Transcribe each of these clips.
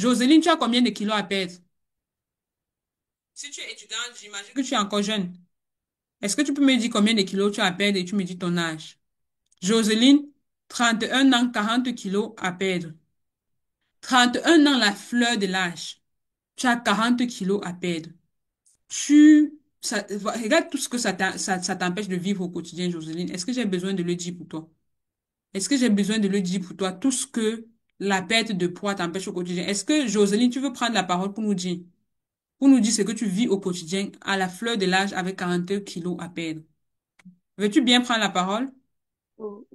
Joséline, tu as combien de kilos à perdre? Si tu es étudiante, j'imagine que tu es encore jeune. Est-ce que tu peux me dire combien de kilos tu as à perdre et tu me dis ton âge? Joséline, 31 ans, 40 kilos à perdre. 31 ans, la fleur de l'âge. Tu as 40 kilos à perdre. Regarde tout ce que ça t'empêche de vivre au quotidien, Joséline. Est-ce que j'ai besoin de le dire pour toi? Est-ce que j'ai besoin de le dire pour toi, tout ce que la perte de poids t'empêche au quotidien? Est-ce que, Joséline, tu veux prendre la parole pour nous dire ce que tu vis au quotidien à la fleur de l'âge avec 42 kilos à perdre? Veux-tu bien prendre la parole?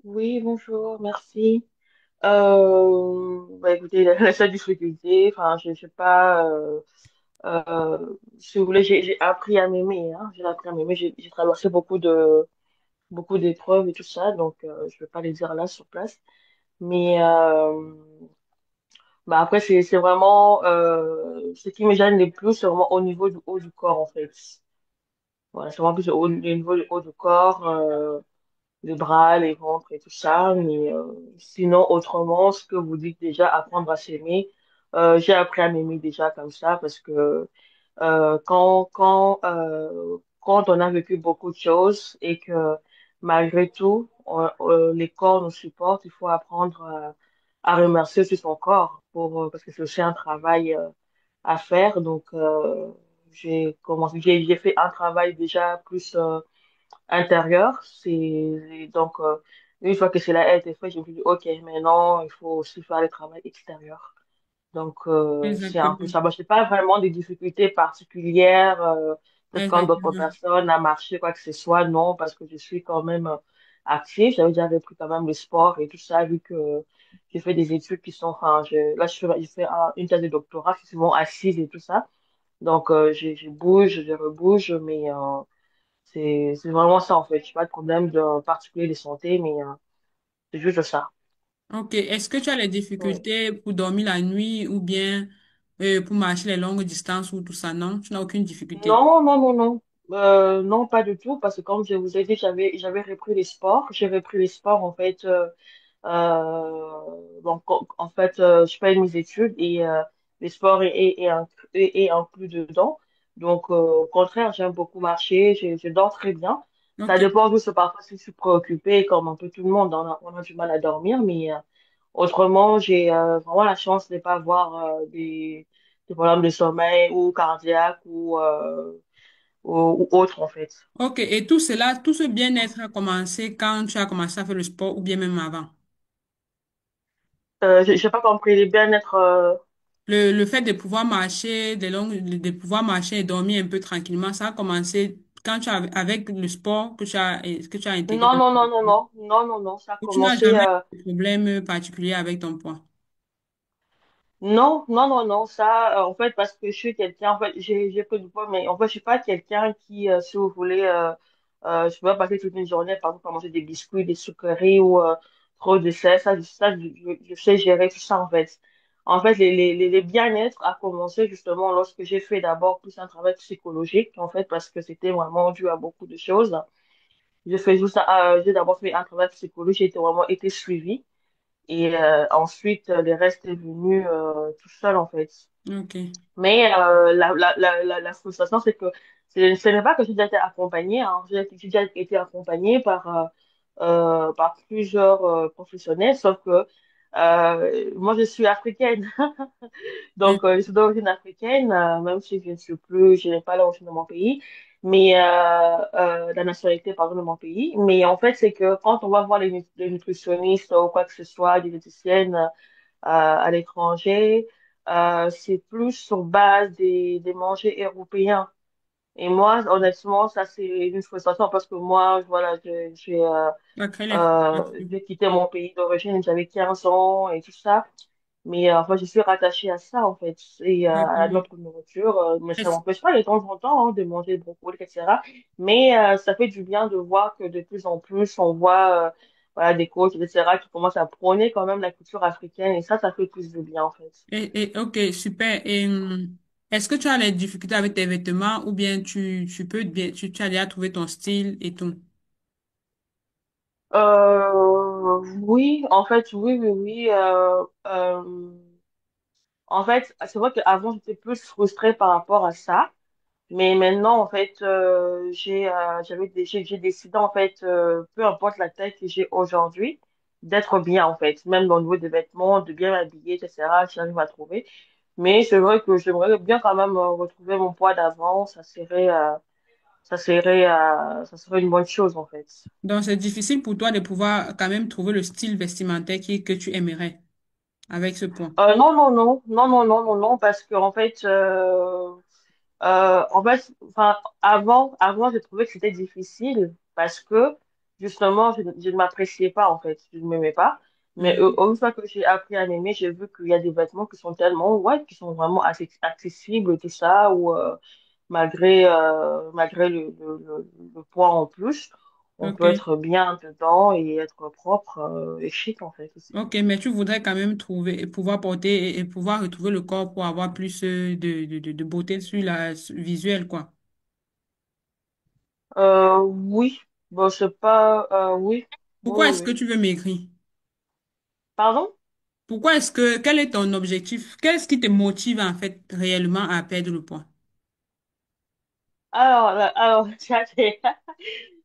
Oui, bonjour, merci. Bah écoutez, la seule difficulté, enfin, je sais pas, si vous voulez, j'ai appris à m'aimer, hein, j'ai appris à m'aimer, j'ai traversé beaucoup d'épreuves et tout ça, donc je vais pas les dire là sur place. Mais bah après, c'est vraiment, ce qui me gêne le plus, c'est vraiment au niveau du haut du corps, en fait. Voilà, c'est vraiment plus au niveau du haut du corps. Les bras, les ventres et tout ça. Mais sinon, autrement, ce que vous dites déjà, apprendre à s'aimer, j'ai appris à m'aimer déjà comme ça parce que quand on a vécu beaucoup de choses et que malgré tout, les corps nous supportent, il faut apprendre à remercier aussi son corps parce que c'est aussi un travail à faire. Donc, j'ai fait un travail déjà plus intérieur. Donc, une fois que cela a été fait, je me suis dit, OK, maintenant, il faut aussi faire le travail extérieur. Donc, c'est un peu Exactement. ça. Moi, je n'ai pas vraiment des difficultés particulières, peut-être comme d'autres Exactement. personnes, à marcher, quoi que ce soit. Non, parce que je suis quand même active. J'avais déjà repris quand même le sport et tout ça, vu que j'ai fait des études qui sont, enfin, là, je fais une thèse de doctorat, je suis souvent assise et tout ça. Donc, je bouge, je rebouge, mais c'est vraiment ça, en fait. J'ai pas de problème de particulier de santé, mais c'est juste ça. Ok. Est-ce que tu as les Ouais. difficultés pour dormir la nuit ou bien pour marcher les longues distances ou tout ça? Non, tu n'as aucune difficulté. Non, non, non, non. Non, pas du tout, parce que comme je vous ai dit, j'avais repris les sports. J'ai repris les sports, en fait. Donc, en fait, je fais mes études et les sports est inclus dedans. Donc, au contraire, j'aime beaucoup marcher. Je dors très bien. Ça Ok. dépend juste parfois si je suis préoccupée, comme un peu tout le monde, on a du mal à dormir, mais autrement, j'ai vraiment la chance de ne pas avoir des problèmes de sommeil ou cardiaque ou autre, en fait. Ok. Et tout cela, tout ce bien-être a commencé quand tu as commencé à faire le sport ou bien même avant? J'ai pas compris les bien-être. Le fait de pouvoir marcher de pouvoir marcher et dormir un peu tranquillement, ça a commencé quand avec le sport que tu as intégré Non, dans non, ton non, non, vie. non, non, non, non, ça a Ou tu n'as commencé. jamais eu de problème particulier avec ton poids. Non, non, non, non, ça, en fait, parce que je suis quelqu'un, en fait, j'ai pris du poids, mais en fait, je suis pas quelqu'un qui, si vous voulez, je peux pas passer toute une journée, par exemple, à manger des biscuits, des sucreries ou trop de sel, je sais gérer tout ça, en fait. En fait, les bien-être a commencé justement lorsque j'ai fait d'abord plus un travail psychologique, en fait, parce que c'était vraiment dû à beaucoup de choses. J'ai d'abord fait un travail psychologique, j'ai vraiment été suivie. Et ensuite, le reste est venu tout seul, en fait. Ok. Mais la frustration, c'est que ce n'est pas que j'ai déjà été accompagnée. Hein. J'ai déjà été accompagnée par plusieurs professionnels, sauf que moi, je suis africaine. Oui. Donc, je suis d'origine africaine, même si je n'ai pas l'origine de mon pays, mais la nationalité, pardon, de mon pays. Mais en fait, c'est que quand on va voir les nutritionnistes ou quoi que ce soit, des diététiciennes à l'étranger, c'est plus sur base des manger européens. Et moi, honnêtement, ça, c'est une frustration parce que moi, voilà, Ça crée les frustrations. j'ai quitté mon pays d'origine, j'avais 15 ans et tout ça. Mais enfin, je suis rattachée à ça, en fait, et à D'accord. notre nourriture. Mais ça Est-ce- m'empêche pas de temps en temps hein, de manger des brocolis, etc. Mais ça fait du bien de voir que de plus en plus, on voit voilà, des coachs, etc., qui commencent à prôner quand même la culture africaine. Et ça fait plus de bien, en fait. ok, super. Et est-ce que tu as les difficultés avec tes vêtements ou bien tu peux bien, tu as déjà trouvé ton style et tout? Oui, en fait, oui, oui, oui. En fait, c'est vrai qu'avant, j'étais plus frustrée par rapport à ça. Mais maintenant, en fait, j'ai décidé, en fait, peu importe la taille que j'ai aujourd'hui, d'être bien, en fait. Même au niveau des vêtements, de bien m'habiller, etc. J'arrive à trouver. Mais c'est vrai que j'aimerais bien quand même retrouver mon poids d'avant. Ça serait une bonne chose, en fait. Donc, c'est difficile pour toi de pouvoir quand même trouver le style vestimentaire que tu aimerais avec ce point. Non, non, non, non, non, non, non, non, parce que en fait, enfin, avant, j'ai trouvé que c'était difficile parce que, justement, je ne m'appréciais pas, en fait. Je ne m'aimais pas. Mais Mhm. une fois que j'ai appris à m'aimer, j'ai vu qu'il y a des vêtements qui sont tellement, ouais, qui sont vraiment assez accessibles, tout ça, ou malgré le poids en plus, on peut Ok. être bien dedans et être propre et chic, en fait, aussi. Ok, mais tu voudrais quand même trouver, pouvoir porter et pouvoir retrouver le corps pour avoir plus de beauté sur visuelle, quoi. Oui. Bon, c'est pas, oui. Oui, Pourquoi oui, est-ce que oui. tu veux maigrir? Pardon? Pourquoi est-ce que, quel est ton objectif? Qu'est-ce qui te motive en fait réellement à perdre le poids? Alors, je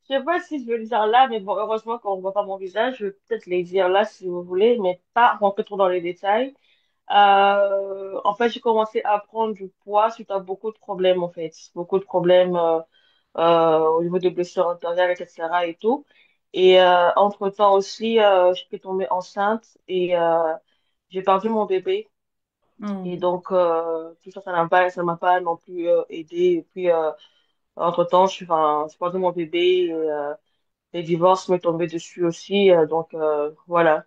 sais pas si je veux le dire là, mais bon, heureusement qu'on voit pas mon visage. Je vais peut-être les dire là si vous voulez, mais pas rentrer trop dans les détails. En fait, j'ai commencé à prendre du poids suite à beaucoup de problèmes, en fait. Beaucoup de problèmes au niveau des blessures antérieures, etc. et tout. Et entre-temps aussi, je suis tombée enceinte et j'ai perdu mon bébé. Et Oh. donc, tout ça, ça m'a pas non plus aidé. Et puis, entre-temps, je suis perdu mon bébé et les divorces m'est tombé dessus aussi. Donc, voilà.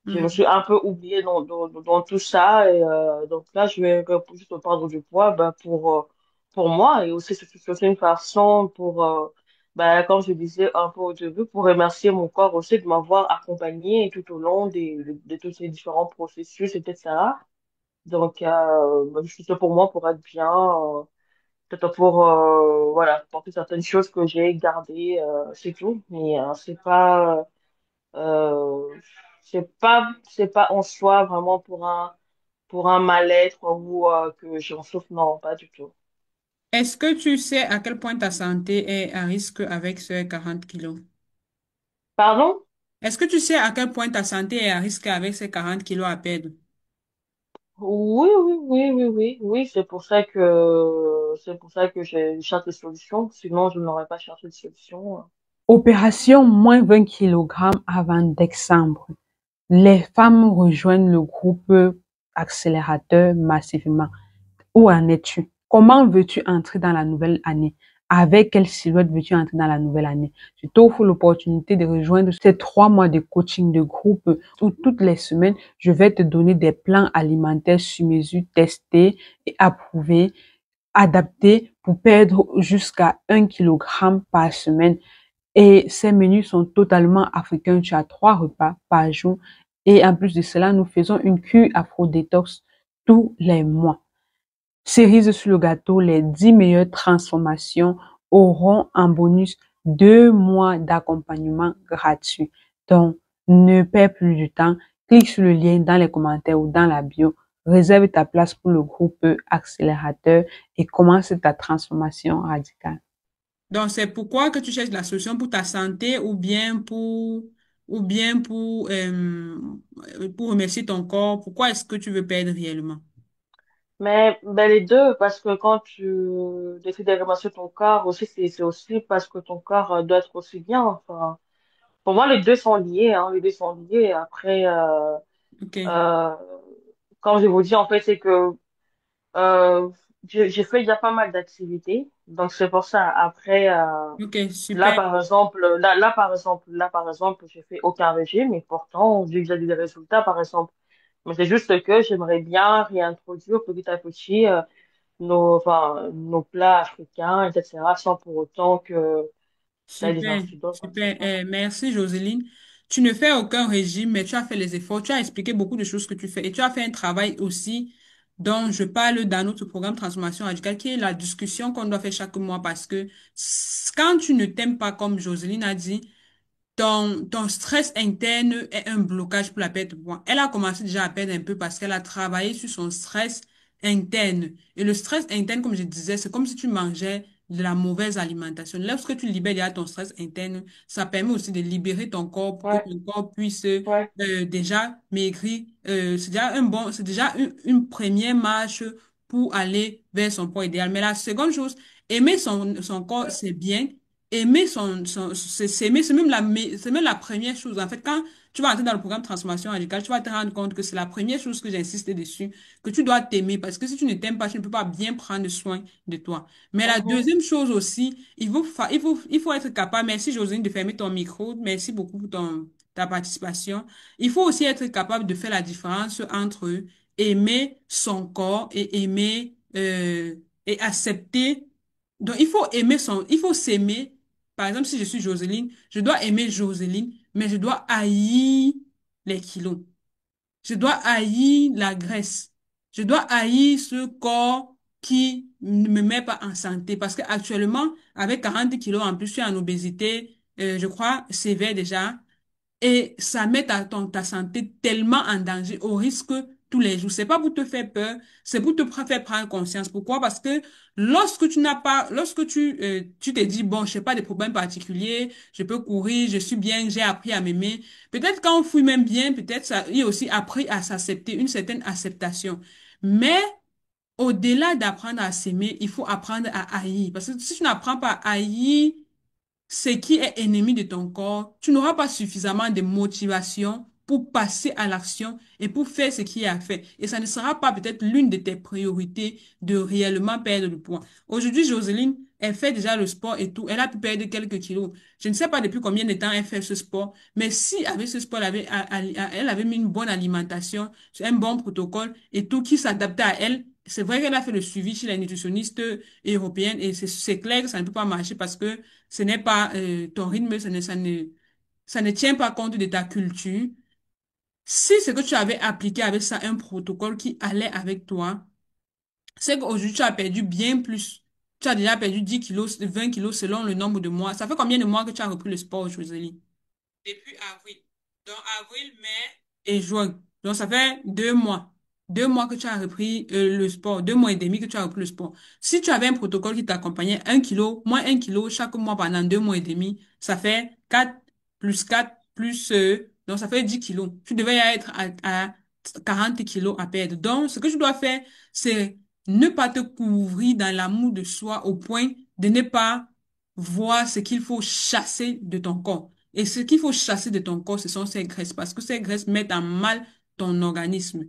Je me Mhm. suis un peu oubliée dans tout ça. Et donc là, je vais juste perdre du poids bah, pour moi. Et aussi, c'est aussi une façon pour, bah, comme je disais un peu au début, pour remercier mon corps aussi de m'avoir accompagné tout au long de tous ces différents processus, etc. Donc, bah, juste pour moi, pour être bien, peut-être pour, voilà, porter certaines choses que j'ai gardées, c'est tout. Mais euh, c'est pas en soi vraiment pour un mal-être ou que j'en souffre. Non, pas du tout. Est-ce que tu sais à quel point ta santé est à risque avec ces 40 kilos? Pardon? Est-ce que tu sais à quel point ta santé est à risque avec ces 40 kilos à perdre? Oui, oui, oui, oui, oui, oui, c'est pour ça que j'ai cherché des solutions. Sinon, je n'aurais pas cherché de solution. Opération moins 20 kilogrammes avant décembre. Les femmes rejoignent le groupe accélérateur massivement. Où en es-tu? Comment veux-tu entrer dans la nouvelle année? Avec quelle silhouette veux-tu entrer dans la nouvelle année? Je t'offre l'opportunité de rejoindre ces 3 mois de coaching de groupe où toutes les semaines, je vais te donner des plans alimentaires sur mesure testés et approuvés, adaptés pour perdre jusqu'à 1 kilogramme par semaine. Et ces menus sont totalement africains. Tu as 3 repas par jour. Et en plus de cela, nous faisons une cure afro-détox tous les mois. Cerise sur le gâteau, les 10 meilleures transformations auront en bonus 2 mois d'accompagnement gratuit. Donc, ne perds plus du temps. Clique sur le lien dans les commentaires ou dans la bio. Réserve ta place pour le groupe accélérateur et commence ta transformation radicale. Donc, c'est pourquoi que tu cherches la solution pour ta santé ou bien pour remercier ton corps. Pourquoi est-ce que tu veux perdre réellement? Mais ben, les deux, parce que quand tu décides de remercier ton corps aussi, c'est aussi parce que ton corps doit être aussi bien. Enfin, pour moi, les deux sont liés, hein, les deux sont liés. Après, Ok, euh, comme je vous dis, en fait, c'est que Euh, j'ai fait déjà pas mal d'activités, donc c'est pour ça. Après, ok, super. là, par exemple, j'ai fait aucun régime, mais pourtant, j'ai déjà des résultats, par exemple. Mais c'est juste que j'aimerais bien réintroduire petit à petit nos plats africains, etc., sans pour autant que ça ait des Super, incidences dans le super. sport. Merci, Joseline. Tu ne fais aucun régime, mais tu as fait les efforts. Tu as expliqué beaucoup de choses que tu fais. Et tu as fait un travail aussi dont je parle dans notre programme Transformation Radicale, qui est la discussion qu'on doit faire chaque mois parce que quand tu ne t'aimes pas, comme Joseline a dit, ton stress interne est un blocage pour la perte de poids. Elle a commencé déjà à perdre un peu parce qu'elle a travaillé sur son stress interne. Et le stress interne, comme je disais, c'est comme si tu mangeais de la mauvaise alimentation. Lorsque tu libères déjà ton stress interne, ça permet aussi de libérer ton corps pour que Ouais, ton corps puisse ouais. déjà maigrir. C'est déjà une première marche pour aller vers son poids idéal. Mais la seconde chose, aimer son corps, c'est bien. Aimer s'aimer, c'est même la première chose. En fait, quand tu vas entrer dans le programme de transformation radicale, tu vas te rendre compte que c'est la première chose que j'insiste dessus, que tu dois t'aimer, parce que si tu ne t'aimes pas, tu ne peux pas bien prendre soin de toi. Mais la Mhm, deuxième chose aussi, il faut être capable, merci Josine de fermer ton micro, merci beaucoup pour ta participation. Il faut aussi être capable de faire la différence entre aimer son corps et et accepter. Donc, il faut s'aimer. Par exemple, si je suis Joseline, je dois aimer Joseline, mais je dois haïr les kilos. Je dois haïr la graisse. Je dois haïr ce corps qui ne me met pas en santé. Parce qu'actuellement, avec 40 kilos en plus, je suis en obésité, je crois, sévère déjà. Et ça met ta santé tellement en danger, au risque tous les jours. C'est pas pour te faire peur, c'est pour faire prendre conscience. Pourquoi? Parce que lorsque tu te dis, bon, je n'ai pas de problème particulier, je peux courir, je suis bien, j'ai appris à m'aimer. Peut-être quand on fouille même bien, peut-être ça, il a aussi appris à s'accepter, une certaine acceptation. Mais au-delà d'apprendre à s'aimer, il faut apprendre à haïr. Parce que si tu n'apprends pas à haïr, ce qui est ennemi de ton corps, tu n'auras pas suffisamment de motivation pour passer à l'action et pour faire ce qui est à faire. Et ça ne sera pas peut-être l'une de tes priorités de réellement perdre du poids. Aujourd'hui, Joseline, elle fait déjà le sport et tout. Elle a pu perdre quelques kilos. Je ne sais pas depuis combien de temps elle fait ce sport, mais si avec ce sport, elle avait mis une bonne alimentation, un bon protocole et tout qui s'adaptait à elle, c'est vrai qu'elle a fait le suivi chez la nutritionniste européenne et c'est clair que ça ne peut pas marcher parce que ce n'est pas ton rythme, ça ne tient pas compte de ta culture. Si ce que tu avais appliqué avec ça, un protocole qui allait avec toi, c'est qu'aujourd'hui, tu as perdu bien plus. Tu as déjà perdu 10 kilos, 20 kilos selon le nombre de mois. Ça fait combien de mois que tu as repris le sport, Josélie? Depuis avril. Donc, avril, mai et juin. Donc, ça fait 2 mois. 2 mois que tu as repris le sport. 2 mois et demi que tu as repris le sport. Si tu avais un protocole qui t'accompagnait 1 kilo, moins 1 kilo chaque mois pendant 2 mois et demi, ça fait 4 plus 4 plus... donc, ça fait 10 kilos. Tu devais être à 40 kilos à perdre. Donc, ce que tu dois faire, c'est ne pas te couvrir dans l'amour de soi au point de ne pas voir ce qu'il faut chasser de ton corps. Et ce qu'il faut chasser de ton corps, ce sont ces graisses, parce que ces graisses mettent en mal ton organisme.